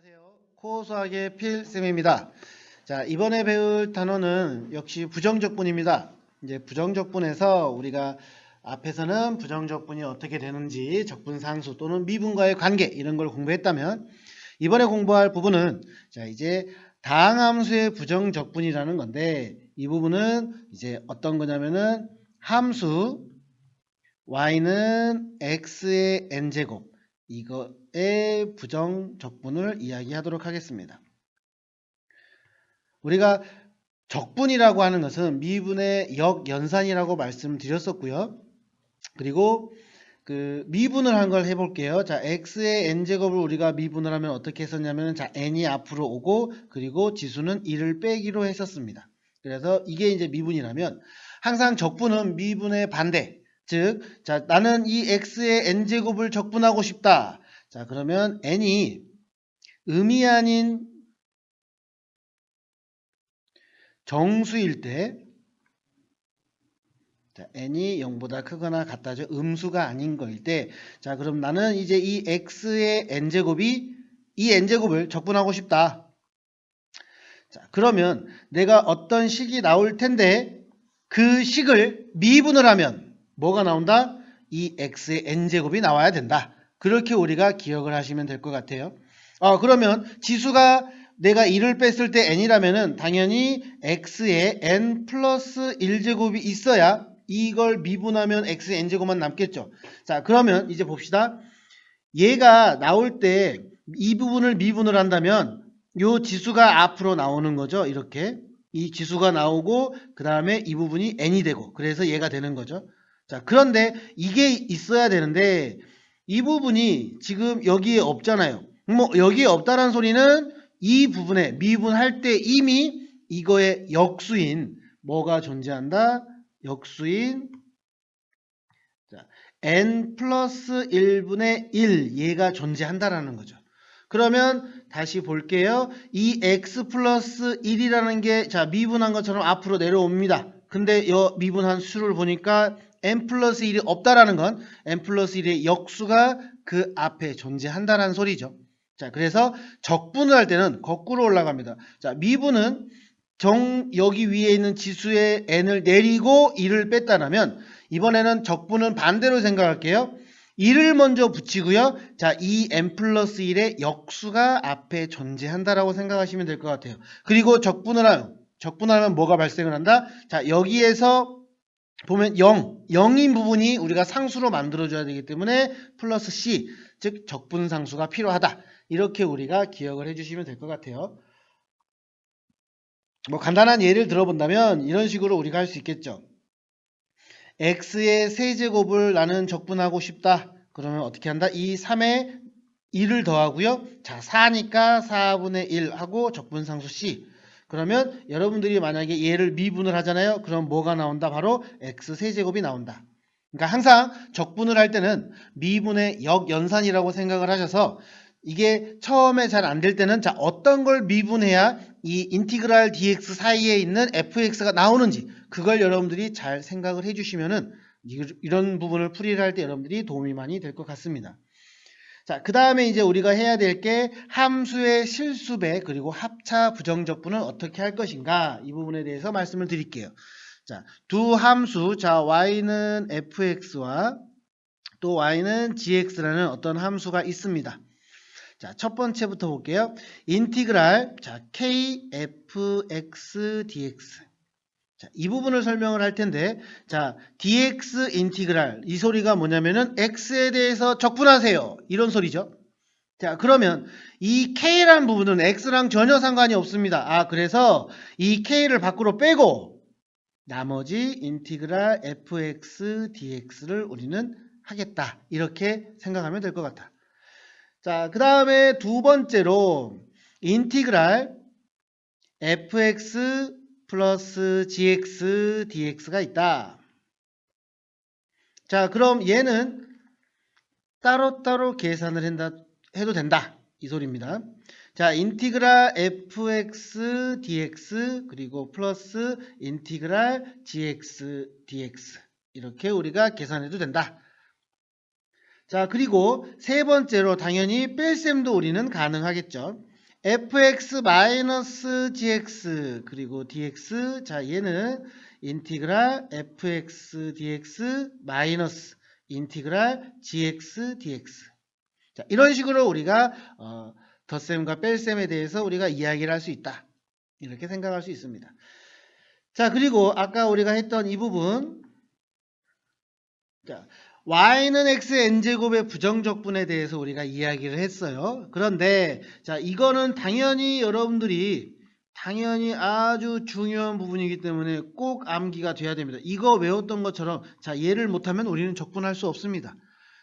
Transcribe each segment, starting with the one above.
안녕하세요. 코수학의 필쌤입니다. 자, 이번에 배울 단어는 역시 부정적분입니다. 이제 부정적분에서 우리가 앞에서는 부정적분이 어떻게 되는지 적분상수 또는 미분과의 관계 이런 걸 공부했다면 이번에 공부할 부분은 자, 이제 다항함수의 부정적분이라는 건데 이 부분은 이제 어떤 거냐면은 함수 y는 x의 n제곱 이거의 부정적분을 이야기하도록 하겠습니다. 우리가 적분이라고 하는 것은 미분의 역연산이라고 말씀드렸었고요. 그리고 그 미분을 한 걸 해볼게요. 자, x의 n제곱을 우리가 미분을 하면 어떻게 했었냐면 자, n이 앞으로 오고 그리고 지수는 1을 빼기로 했었습니다. 그래서 이게 이제 미분이라면 항상 적분은 미분의 반대. 즉, 자, 나는 이 x의 n제곱을 적분하고 싶다. 자, 그러면 n이 음이 아닌 정수일 때, 자, n이 0보다 크거나 같다죠. 음수가 아닌 거일 때, 자, 그럼 나는 이제 이 x의 n제곱이 이 n제곱을 적분하고 싶다. 자, 그러면 내가 어떤 식이 나올 텐데 그 식을 미분을 하면 뭐가 나온다? 이 x의 n제곱이 나와야 된다. 그렇게 우리가 기억을 하시면 될 것 같아요. 그러면 지수가 내가 1을 뺐을 때 n이라면은 당연히 x의 n 플러스 1제곱이 있어야 이걸 미분하면 x의 n제곱만 남겠죠. 자, 그러면 이제 봅시다. 얘가 나올 때 이 부분을 미분을 한다면 요 지수가 앞으로 나오는 거죠. 이렇게 이 지수가 나오고 그 다음에 이 부분이 n이 되고 그래서 얘가 되는 거죠. 자, 그런데 이게 있어야 되는데 이 부분이 지금 여기에 없잖아요. 뭐 여기에 없다는 소리는 이 부분에 미분할 때 이미 이거의 역수인 뭐가 존재한다? 역수인 자, n 플러스 1분의 1 얘가 존재한다라는 거죠. 그러면 다시 볼게요. 이 x 플러스 1이라는 게 자 미분한 것처럼 앞으로 내려옵니다. 근데 이 미분한 수를 보니까 n 플러스 1이 없다라는 건 n 플러스 1의 역수가 그 앞에 존재한다라는 소리죠. 자, 그래서 적분을 할 때는 거꾸로 올라갑니다. 자, 미분은 여기 위에 있는 지수의 n을 내리고 1을 뺐다면 이번에는 적분은 반대로 생각할게요. 1을 먼저 붙이고요. 자, 이 n 플러스 1의 역수가 앞에 존재한다라고 생각하시면 될 것 같아요. 그리고 적분하면 뭐가 발생을 한다? 자, 여기에서 보면 0인 부분이 우리가 상수로 만들어줘야 되기 때문에 플러스 c, 즉 적분상수가 필요하다. 이렇게 우리가 기억을 해주시면 될 것 같아요. 뭐 간단한 예를 들어본다면 이런 식으로 우리가 할 수 있겠죠. x의 세제곱을 나는 적분하고 싶다. 그러면 어떻게 한다? 이 3에 1을 더하고요. 자, 4니까 4분의 1 하고 적분상수 c. 그러면 여러분들이 만약에 얘를 미분을 하잖아요. 그럼 뭐가 나온다? 바로 x 세제곱이 나온다. 그러니까 항상 적분을 할 때는 미분의 역연산이라고 생각을 하셔서 이게 처음에 잘 안 될 때는 자 어떤 걸 미분해야 이 인티그랄 dx 사이에 있는 fx가 나오는지 그걸 여러분들이 잘 생각을 해주시면은 이런 부분을 풀이를 할 때 여러분들이 도움이 많이 될 것 같습니다. 자, 그 다음에 이제 우리가 해야 될 게 함수의 실수배 그리고 합차 부정적분은 어떻게 할 것인가 이 부분에 대해서 말씀을 드릴게요. 자, 두 함수 자 y는 fx와 또 y는 gx라는 어떤 함수가 있습니다. 자, 첫 번째부터 볼게요. 인티그랄 자 kfx dx. 자, 이 부분을 설명을 할 텐데 자, dx 인티그랄 이 소리가 뭐냐면은 x에 대해서 적분하세요. 이런 소리죠. 자, 그러면 이 k라는 부분은 x랑 전혀 상관이 없습니다. 그래서 이 k를 밖으로 빼고 나머지 인티그랄 fx dx를 우리는 하겠다. 이렇게 생각하면 될 것 같아. 자, 그 다음에 두 번째로 인티그랄 fx 플러스 gx dx가 있다. 자, 그럼 얘는 따로따로 계산을 해도 된다. 이 소리입니다. 자, 인티그랄 fx dx 그리고 플러스 인티그랄 gx dx 이렇게 우리가 계산해도 된다. 자, 그리고 세 번째로 당연히 뺄셈도 우리는 가능하겠죠. fx 마이너스 gx 그리고 dx. 자, 얘는 인티그랄 fx dx 마이너스 인티그랄 gx dx. 자, 이런 식으로 우리가 덧셈과 뺄셈에 대해서 우리가 이야기를 할 수 있다. 이렇게 생각할 수 있습니다. 자, 그리고 아까 우리가 했던 이 부분. 자, y는 x n제곱의 부정적분에 대해서 우리가 이야기를 했어요. 그런데 자, 이거는 당연히 여러분들이 아주 중요한 부분이기 때문에 꼭 암기가 돼야 됩니다. 이거 외웠던 것처럼 자, 얘를 못하면 우리는 적분할 수 없습니다.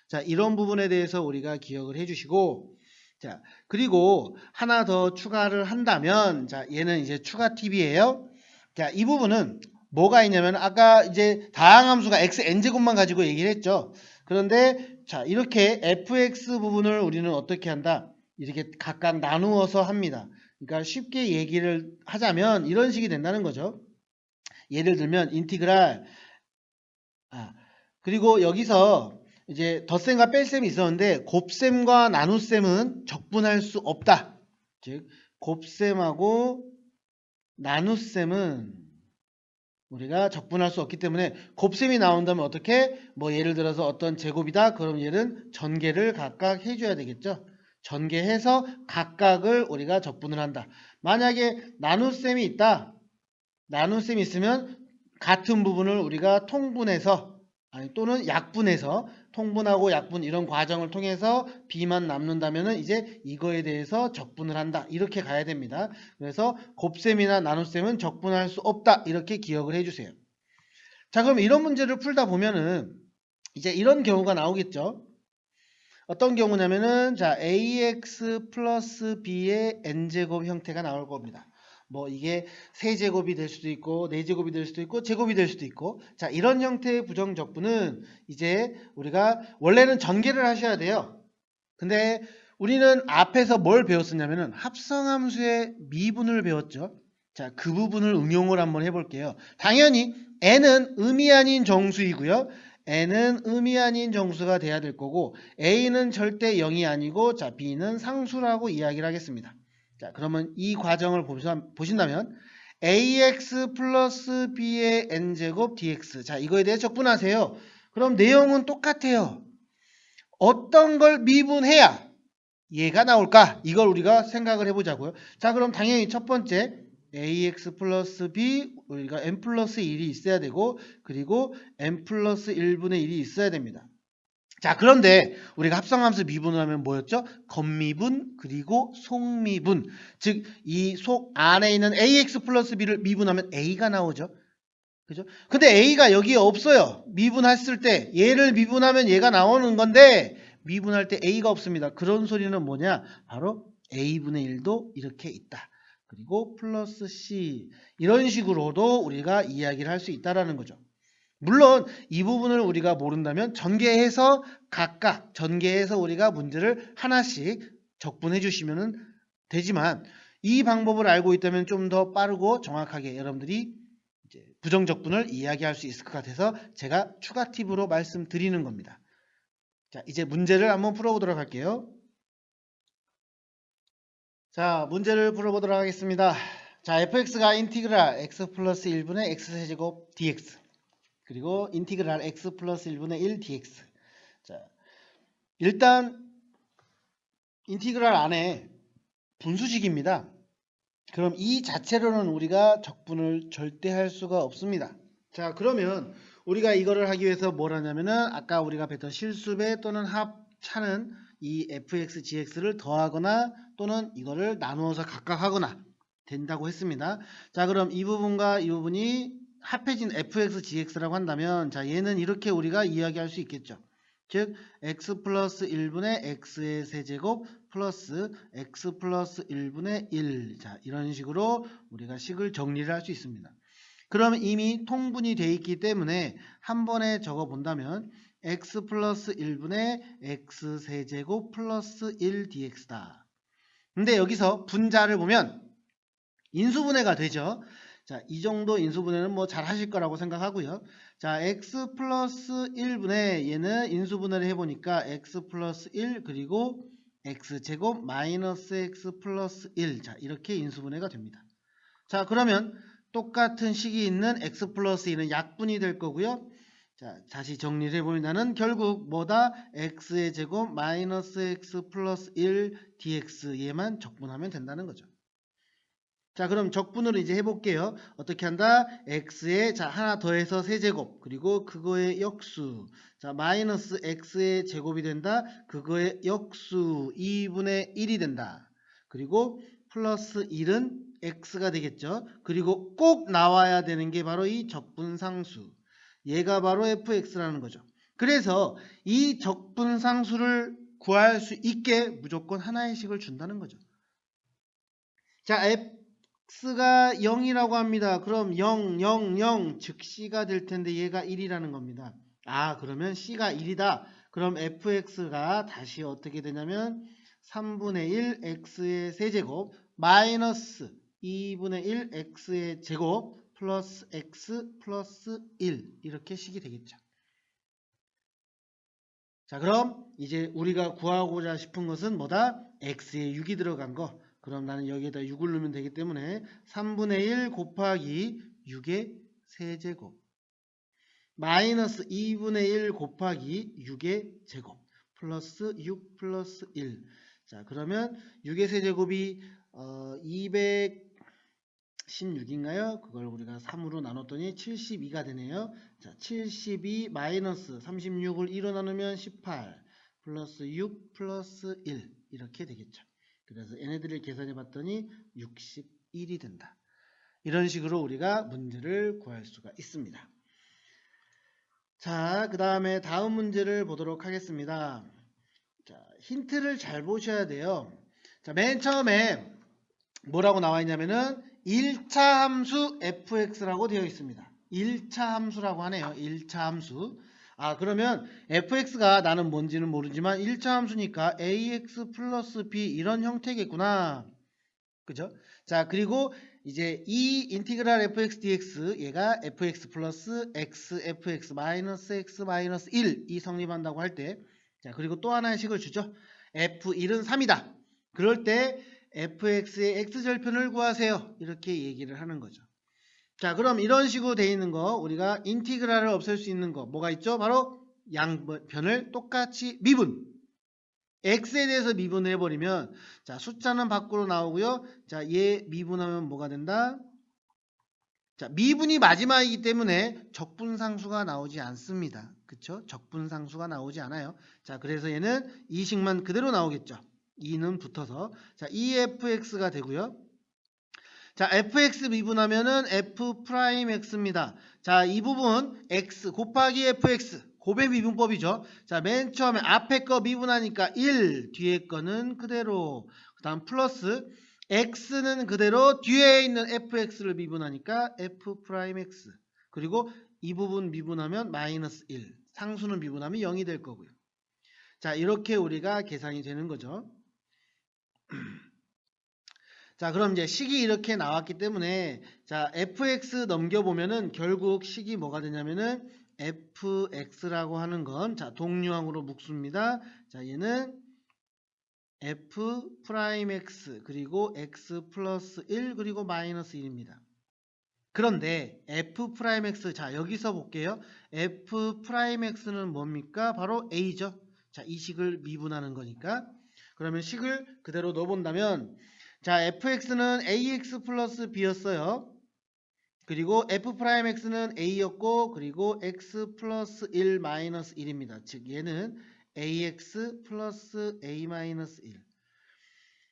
자, 이런 부분에 대해서 우리가 기억을 해주시고, 자, 그리고 하나 더 추가를 한다면, 자, 얘는 이제 추가 팁이에요. 자, 이 부분은 뭐가 있냐면 아까 이제 다항함수가 x n제곱만 가지고 얘기를 했죠. 그런데 자, 이렇게 fx 부분을 우리는 어떻게 한다? 이렇게 각각 나누어서 합니다. 그러니까 쉽게 얘기를 하자면 이런 식이 된다는 거죠. 예를 들면 인티그랄 그리고 여기서 이제 덧셈과 뺄셈이 있었는데 곱셈과 나눗셈은 적분할 수 없다. 즉 곱셈하고 나눗셈은 우리가 적분할 수 없기 때문에 곱셈이 나온다면 어떻게? 뭐 예를 들어서 어떤 제곱이다. 그럼 얘는 전개를 각각 해줘야 되겠죠. 전개해서 각각을 우리가 적분을 한다. 만약에 나눗셈이 있다. 나눗셈이 있으면 같은 부분을 우리가 통분해서 또는 약분해서 통분하고 약분 이런 과정을 통해서 b만 남는다면은 이제 이거에 대해서 적분을 한다. 이렇게 가야 됩니다. 그래서 곱셈이나 나눗셈은 적분할 수 없다. 이렇게 기억을 해주세요. 자, 그럼 이런 문제를 풀다 보면은 이제 이런 경우가 나오겠죠. 어떤 경우냐면은 자, ax 플러스 b의 n제곱 형태가 나올 겁니다. 뭐 이게 세제곱이 될 수도 있고 네제곱이 될 수도 있고 제곱이 될 수도 있고 자, 이런 형태의 부정적분은 이제 우리가 원래는 전개를 하셔야 돼요. 근데 우리는 앞에서 뭘 배웠었냐면은 합성함수의 미분을 배웠죠. 자, 그 부분을 응용을 한번 해볼게요. 당연히 n은 의미 아닌 정수이고요. n은 의미 아닌 정수가 돼야 될 거고 a는 절대 0이 아니고 자, b는 상수라고 이야기를 하겠습니다. 자, 그러면 이 과정을 보신다면 ax 플러스 b의 n제곱 dx. 자, 이거에 대해 적분하세요. 그럼 내용은 똑같아요. 어떤 걸 미분해야 얘가 나올까? 이걸 우리가 생각을 해보자고요. 자, 그럼 당연히 첫 번째 ax 플러스 b 우리가 n 플러스 1이 있어야 되고 그리고 n 플러스 1분의 1이 있어야 됩니다. 자, 그런데 우리가 합성함수 미분을 하면 뭐였죠? 겉미분 그리고 속미분. 즉 이 속 안에 있는 ax 플러스 b를 미분하면 a가 나오죠. 그죠? 근데 a가 여기에 없어요. 미분했을 때 얘를 미분하면 얘가 나오는 건데 미분할 때 a가 없습니다. 그런 소리는 뭐냐? 바로 a분의 1도 이렇게 있다. 그리고 플러스 c 이런 식으로도 우리가 이야기를 할 수 있다라는 거죠. 물론 이 부분을 우리가 모른다면 전개해서 각각 전개해서 우리가 문제를 하나씩 적분해 주시면 되지만 이 방법을 알고 있다면 좀 더 빠르고 정확하게 여러분들이 이제 부정적분을 이야기할 수 있을 것 같아서 제가 추가 팁으로 말씀드리는 겁니다. 자, 이제 문제를 한번 풀어보도록 할게요. 자, 문제를 풀어보도록 하겠습니다. 자, fx가 인티그랄 x 플러스 1분의 x세제곱 dx 그리고 인티그랄 x 플러스 1분의 1 dx. 자, 일단 인티그랄 안에 분수식입니다. 그럼 이 자체로는 우리가 적분을 절대 할 수가 없습니다. 자, 그러면 우리가 이거를 하기 위해서 뭘 하냐면은 아까 우리가 배웠던 실수배 또는 합차는 이 fx, gx를 더하거나 또는 이거를 나누어서 각각 하거나 된다고 했습니다. 자, 그럼 이 부분과 이 부분이 합해진 fx, gx라고 한다면 자, 얘는 이렇게 우리가 이야기할 수 있겠죠. 즉 x 플러스 1분의 x의 세제곱 플러스 x 플러스 1분의 1. 자, 이런 식으로 우리가 식을 정리를 할 수 있습니다. 그러면 이미 통분이 되어 있기 때문에 한 번에 적어 본다면 x 플러스 1분의 x 세제곱 플러스 1 dx다. 근데 여기서 분자를 보면 인수분해가 되죠. 자, 이 정도 인수분해는 뭐 잘 하실 거라고 생각하고요. 자, x 플러스 1분의 얘는 인수분해를 해보니까 x 플러스 1 그리고 x제곱 마이너스 x 플러스 1. 자, 이렇게 인수분해가 됩니다. 자, 그러면 똑같은 식이 있는 x 플러스 2는 약분이 될 거고요. 자, 다시 정리를 해보면 나는 결국 뭐다? x의 제곱 마이너스 x 플러스 1 dx 얘만 적분하면 된다는 거죠. 자, 그럼 적분으로 이제 해볼게요. 어떻게 한다? x에 자 하나 더해서 세제곱 그리고 그거의 역수 자 마이너스 x의 제곱이 된다. 그거의 역수 2분의 1이 된다. 그리고 플러스 1은 x가 되겠죠. 그리고 꼭 나와야 되는 게 바로 이 적분상수. 얘가 바로 fx라는 거죠. 그래서 이 적분상수를 구할 수 있게 무조건 하나의 식을 준다는 거죠. 자, x가 0이라고 합니다. 그럼 0, 0, 0 즉 c가 될 텐데 얘가 1이라는 겁니다. 아, 그러면 c가 1이다. 그럼 fx가 다시 어떻게 되냐면 3분의 1 x의 세제곱 마이너스 2분의 1 x의 제곱 플러스 x 플러스 1 이렇게 식이 되겠죠. 자, 그럼 이제 우리가 구하고자 싶은 것은 뭐다? x에 6이 들어간 거. 그럼 나는 여기에다 6을 넣으면 되기 때문에 3분의 1 곱하기 6의 세제곱 마이너스 2분의 1 곱하기 6의 제곱 플러스 6 플러스 1. 자, 그러면 6의 세제곱이 216인가요? 그걸 우리가 3으로 나눴더니 72가 되네요. 자, 72 마이너스 36을 2로 나누면 18 플러스 6 플러스 1 이렇게 되겠죠. 그래서 얘네들을 계산해 봤더니 61이 된다. 이런 식으로 우리가 문제를 구할 수가 있습니다. 자, 그 다음에 다음 문제를 보도록 하겠습니다. 자, 힌트를 잘 보셔야 돼요. 자, 맨 처음에 뭐라고 나와 있냐면은 1차 함수 fx라고 되어 있습니다. 1차 함수라고 하네요. 1차 함수. 아, 그러면 fx가 나는 뭔지는 모르지만 1차 함수니까 ax 플러스 b 이런 형태겠구나. 그죠? 자, 그리고 이제 이 인티그랄 fx dx 얘가 fx 플러스 x fx 마이너스 x 마이너스 1 이 성립한다고 할 때 자, 그리고 또 하나의 식을 주죠. f1은 3이다. 그럴 때 fx의 x절편을 구하세요. 이렇게 얘기를 하는 거죠. 자, 그럼 이런 식으로 돼 있는 거 우리가 인티그랄을 없앨 수 있는 거 뭐가 있죠? 바로 양변을 똑같이 미분. x에 대해서 미분을 해버리면 자 숫자는 밖으로 나오고요. 자, 얘 미분하면 뭐가 된다? 자, 미분이 마지막이기 때문에 적분상수가 나오지 않습니다. 그쵸? 적분상수가 나오지 않아요. 자, 그래서 얘는 이 식만 그대로 나오겠죠. 2는 붙어서 자 2fx가 되고요. 자, fx 미분하면은 f 프라임 x입니다. 자, 이 부분 x 곱하기 fx 곱의 미분법이죠. 자, 맨 처음에 앞에 거 미분하니까 1, 뒤에 거는 그대로. 그 다음 플러스 x는 그대로 뒤에 있는 fx를 미분하니까 f 프라임 x. 그리고 이 부분 미분하면 마이너스 1. 상수는 미분하면 0이 될 거고요. 자, 이렇게 우리가 계산이 되는 거죠. 자, 그럼 이제 식이 이렇게 나왔기 때문에 자, fx 넘겨보면은 결국 식이 뭐가 되냐면은 fx라고 하는 건 자, 동류항으로 묶습니다. 자, 얘는 f 프라임 x 그리고 x 플러스 1 그리고 마이너스 1입니다. 그런데 f 프라임 x 자, 여기서 볼게요. f 프라임 x는 뭡니까? 바로 a죠. 자, 이 식을 미분하는 거니까. 그러면 식을 그대로 넣어본다면 자, fx는 ax 플러스 b였어요. 그리고 f 프라임 x는 a였고 그리고 x 플러스 1 마이너스 1입니다. 즉 얘는 ax 플러스 a 마이너스 1.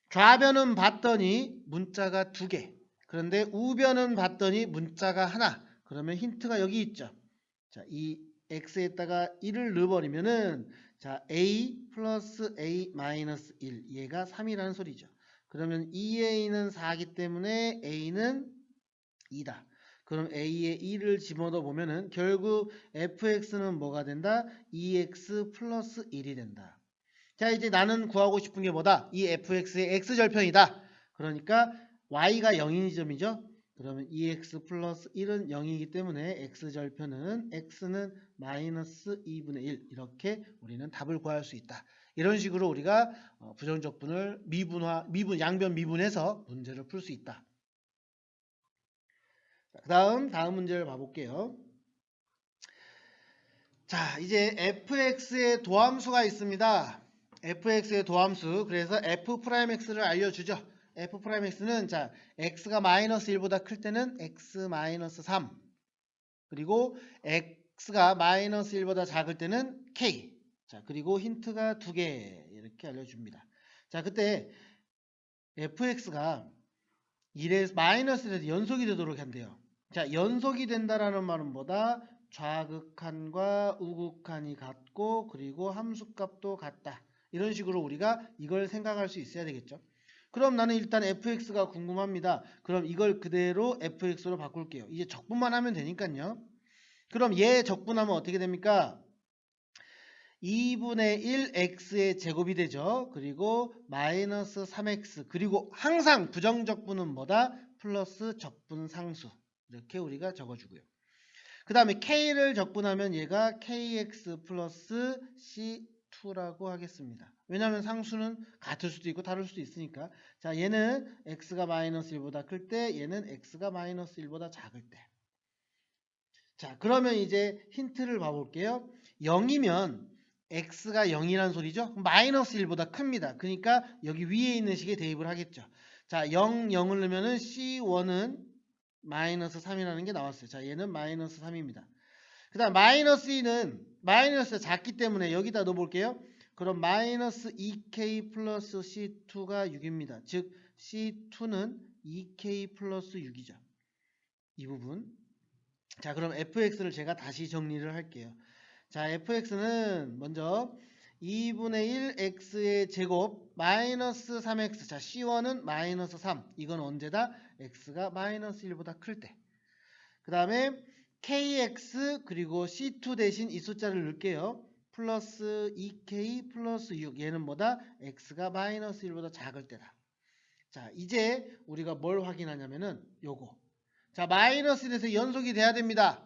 좌변은 봤더니 문자가 2개. 그런데 우변은 봤더니 문자가 하나. 그러면 힌트가 여기 있죠. 자, 이 x에다가 1을 넣어버리면은 자, a 플러스 a 마이너스 1 얘가 3이라는 소리죠. 그러면 2a는 4이기 때문에 a는 2다. 그럼 a에 2를 집어넣어 보면은 결국 fx는 뭐가 된다? 2x 플러스 1이 된다. 자, 이제 나는 구하고 싶은 게 뭐다? 이 fx의 x절편이다. 그러니까 y가 0인 지점이죠. 그러면 2x 플러스 1은 0이기 때문에 x절편은 x는 마이너스 2분의 1 이렇게 우리는 답을 구할 수 있다. 이런 식으로 우리가 부정적분을 양변 미분해서 문제를 풀 수 있다. 다음 문제를 봐볼게요. 자, 이제 fx의 도함수가 있습니다. fx의 도함수. 그래서 f'x를 알려주죠. f'x는 자, x가 마이너스 1보다 클 때는 x 마이너스 3. 그리고 x가 마이너스 1보다 작을 때는 k. 자, 그리고 힌트가 2개 이렇게 알려줍니다. 자, 그때 fx가 1에서 마이너스 1에서 연속이 되도록 한대요. 자, 연속이 된다라는 말은 뭐다? 좌극한과 우극한이 같고 그리고 함수값도 같다. 이런 식으로 우리가 이걸 생각할 수 있어야 되겠죠. 그럼 나는 일단 fx가 궁금합니다. 그럼 이걸 그대로 fx로 바꿀게요. 이제 적분만 하면 되니까요. 그럼 얘 적분하면 어떻게 됩니까? 2분의 1 x의 제곱이 되죠. 그리고 마이너스 3x 그리고 항상 부정적분은 뭐다? 플러스 적분상수. 이렇게 우리가 적어주고요. 그 다음에 k를 적분하면 얘가 kx 플러스 c2라고 하겠습니다. 왜냐하면 상수는 같을 수도 있고 다를 수도 있으니까. 자, 얘는 x가 마이너스 1보다 클 때, 얘는 x가 마이너스 1보다 작을 때. 자, 그러면 이제 힌트를 봐볼게요. 0이면 x가 0이란 소리죠. 마이너스 1보다 큽니다. 그러니까 여기 위에 있는 식에 대입을 하겠죠. 자, 0, 0을 넣으면은 c1은 마이너스 3이라는 게 나왔어요. 자, 얘는 마이너스 3입니다. 그 다음 마이너스 2는 마이너스가 작기 때문에 여기다 넣어볼게요. 그럼 마이너스 2k 플러스 c2가 6입니다. 즉 c2는 2k 플러스 6이죠. 이 부분. 자, 그럼 fx를 제가 다시 정리를 할게요. 자, fx는 먼저 2분의 1 x의 제곱 마이너스 3x. 자, c1은 마이너스 3. 이건 언제다? x가 마이너스 1보다 클 때. 그 다음에 kx 그리고 c2 대신 이 숫자를 넣을게요. 플러스 2k 플러스 6. 얘는 뭐다? x가 마이너스 1보다 작을 때다. 자, 이제 우리가 뭘 확인하냐면은 요거. 자, 마이너스 1에서 연속이 돼야 됩니다.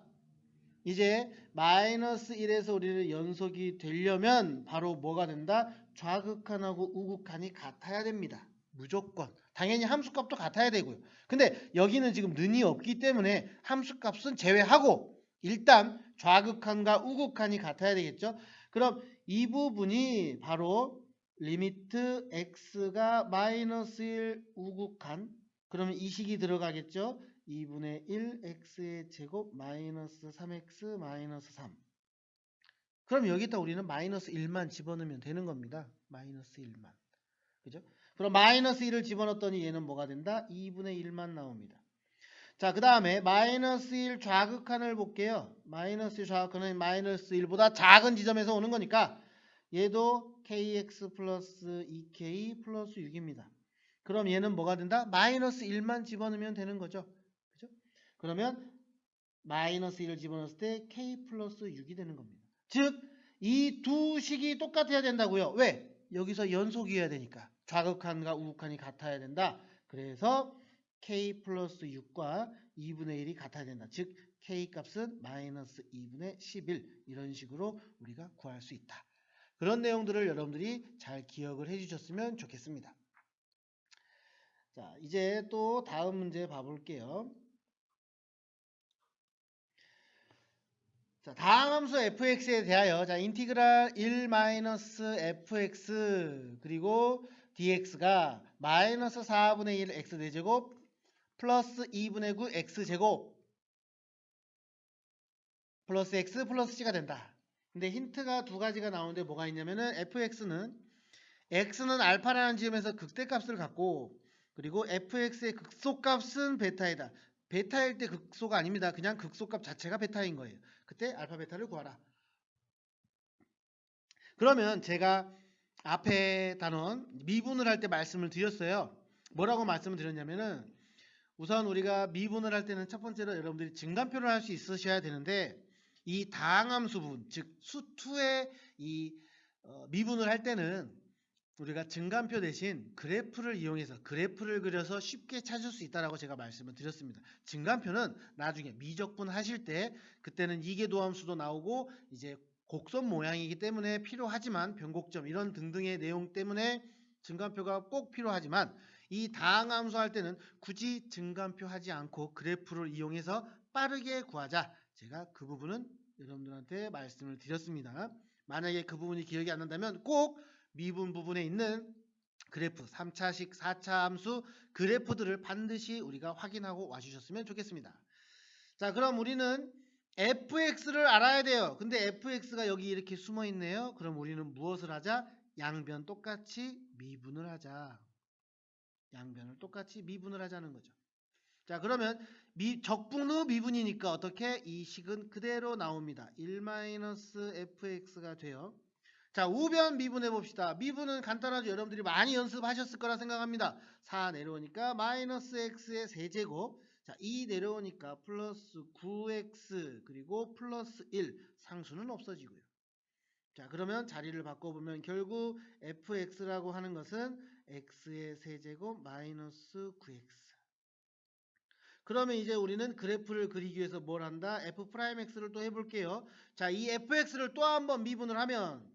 이제 마이너스 1에서 우리는 연속이 되려면 바로 뭐가 된다? 좌극한하고 우극한이 같아야 됩니다. 무조건. 당연히 함수값도 같아야 되고요. 근데 여기는 지금 는이 없기 때문에 함수값은 제외하고 일단 좌극한과 우극한이 같아야 되겠죠. 그럼 이 부분이 바로 리미트 x가 마이너스 1 우극한 그러면 이 식이 들어가겠죠. 2분의 1 x의 제곱 마이너스 3x 마이너스 3. 그럼 여기다 우리는 마이너스 1만 집어넣으면 되는 겁니다. 마이너스 1만. 그죠? 그럼 마이너스 1을 집어넣었더니 얘는 뭐가 된다? 2분의 1만 나옵니다. 자, 그 다음에 마이너스 1 좌극한을 볼게요. 마이너스 1 좌극한은 마이너스 1보다 작은 지점에서 오는 거니까 얘도 kx 플러스 2k 플러스 6입니다. 그럼 얘는 뭐가 된다? 마이너스 1만 집어넣으면 되는 거죠. 그죠? 그러면 마이너스 1을 집어넣었을 때 k 플러스 6이 되는 겁니다. 즉, 이 두 식이 똑같아야 된다고요. 왜? 여기서 연속이어야 되니까. 좌극한과 우극한이 같아야 된다. 그래서 k 플러스 6과 2분의 1이 같아야 된다. 즉, k 값은 마이너스 2분의 11 이런 식으로 우리가 구할 수 있다. 그런 내용들을 여러분들이 잘 기억을 해주셨으면 좋겠습니다. 자, 이제 또 다음 문제 봐볼게요. 자, 다음 함수 fx에 대하여 자, 인티그랄 1-fx 그리고 dx가 마이너스 4분의 1 x 4제곱 플러스 2분의 9 x제곱 플러스 x 플러스 c가 된다. 근데 힌트가 두 가지가 나오는데 뭐가 있냐면은 fx는 x는 알파라는 지점에서 극대값을 갖고 그리고 fx의 극소값은 베타이다. 베타일 때 극소가 아닙니다. 그냥 극소값 자체가 베타인 거예요. 그때 알파 베타를 구하라. 그러면 제가 앞에 단원 미분을 할 때 말씀을 드렸어요. 뭐라고 말씀을 드렸냐면은 우선 우리가 미분을 할 때는 첫 번째로 여러분들이 증간표를 할 수 있으셔야 되는데 이 다항함수 부분 즉 수2의 이 미분을 할 때는 우리가 증간표 대신 그래프를 이용해서 그래프를 그려서 쉽게 찾을 수 있다라고 제가 말씀을 드렸습니다. 증간표는 나중에 미적분 하실 때 그때는 이계도함수도 나오고 이제 곡선 모양이기 때문에 필요하지만 변곡점 이런 등등의 내용 때문에 증간표가 꼭 필요하지만 이 다항함수 할 때는 굳이 증간표 하지 않고 그래프를 이용해서 빠르게 구하자. 제가 그 부분은 여러분들한테 말씀을 드렸습니다. 만약에 그 부분이 기억이 안 난다면 꼭 미분 부분에 있는 그래프 3차식 4차 함수 그래프들을 반드시 우리가 확인하고 와주셨으면 좋겠습니다. 자, 그럼 우리는 fx를 알아야 돼요. 근데 fx가 여기 이렇게 숨어 있네요. 그럼 우리는 무엇을 하자? 양변 똑같이 미분을 하자. 양변을 똑같이 미분을 하자는 거죠. 자, 그러면 적분후 미분이니까 어떻게? 이 식은 그대로 나옵니다. 1-fx가 돼요. 자, 우변 미분해 봅시다. 미분은 간단하죠. 여러분들이 많이 연습하셨을 거라 생각합니다. 4 내려오니까 마이너스 x의 세제곱. 자, 2 내려오니까 플러스 9x 그리고 플러스 1. 상수는 없어지고요. 자, 그러면 자리를 바꿔보면 결국 fx라고 하는 것은 x의 세제곱 마이너스 9x. 그러면 이제 우리는 그래프를 그리기 위해서 뭘 한다? f'x를 또 해볼게요. 자, 이 fx를 또 한번 미분을 하면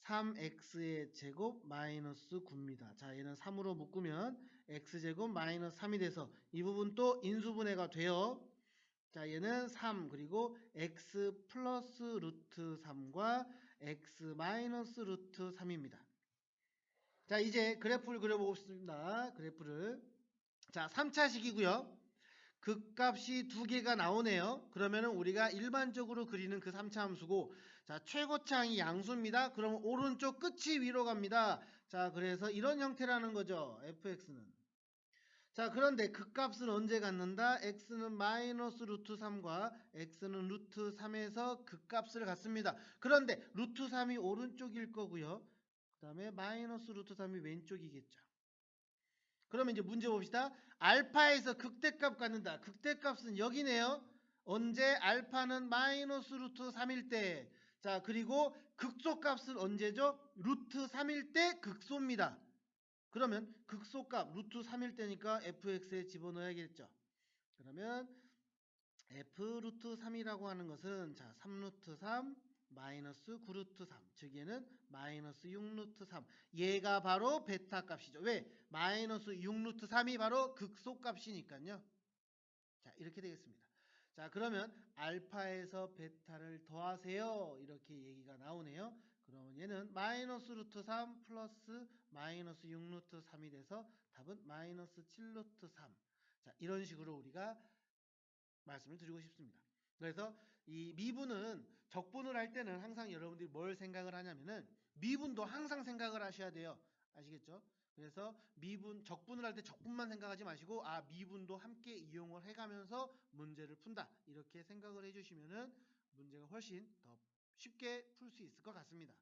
3x의 제곱 마이너스 9입니다. 자, 얘는 3으로 묶으면 x제곱 마이너스 3이 돼서 이 부분 또 인수분해가 돼요. 자, 얘는 3 그리고 x 플러스 루트 3과 x 마이너스 루트 3입니다. 자, 이제 그래프를 그려보겠습니다. 그래프를. 자, 3차식이고요. 극값이 두 개가 나오네요. 그러면은 우리가 일반적으로 그리는 그 3차 함수고, 자, 최고차항이 양수입니다. 그러면 오른쪽 끝이 위로 갑니다. 자, 그래서 이런 형태라는 거죠. fx는. 자, 그런데 극값은 언제 갖는다? x는 마이너스 루트 3과 x는 루트 3에서 극값을 갖습니다. 그런데 루트 3이 오른쪽일 거고요. 그 다음에 마이너스 루트 3이 왼쪽이겠죠. 그러면 이제 문제 봅시다. 알파에서 극대값 갖는다. 극대값은 여기네요. 언제? 알파는 마이너스 루트 3일 때. 자, 그리고 극소값은 언제죠? 루트 3일 때 극소입니다. 그러면 극소값 루트 3일 때니까 fx에 집어넣어야겠죠. 그러면 f 루트 3이라고 하는 것은 자 3루트 3 마이너스 9루트 3 즉 얘는 마이너스 6루트 3 얘가 바로 베타 값이죠. 왜? 마이너스 6루트 3이 바로 극소값이니까요. 자, 이렇게 되겠습니다. 자, 그러면 알파에서 베타를 더하세요. 이렇게 얘기가 나오네요. 그러면 얘는 마이너스 루트 3 플러스 마이너스 6루트 3이 돼서 답은 마이너스 7루트 3. 자, 이런 식으로 우리가 말씀을 드리고 싶습니다. 그래서 이 미분은 적분을 할 때는 항상 여러분들이 뭘 생각을 하냐면은 미분도 항상 생각을 하셔야 돼요. 아시겠죠? 그래서 미분 적분을 할 때 적분만 생각하지 마시고 미분도 함께 이용을 해가면서 문제를 푼다. 이렇게 생각을 해주시면은 문제가 훨씬 더 쉽게 풀 수 있을 것 같습니다.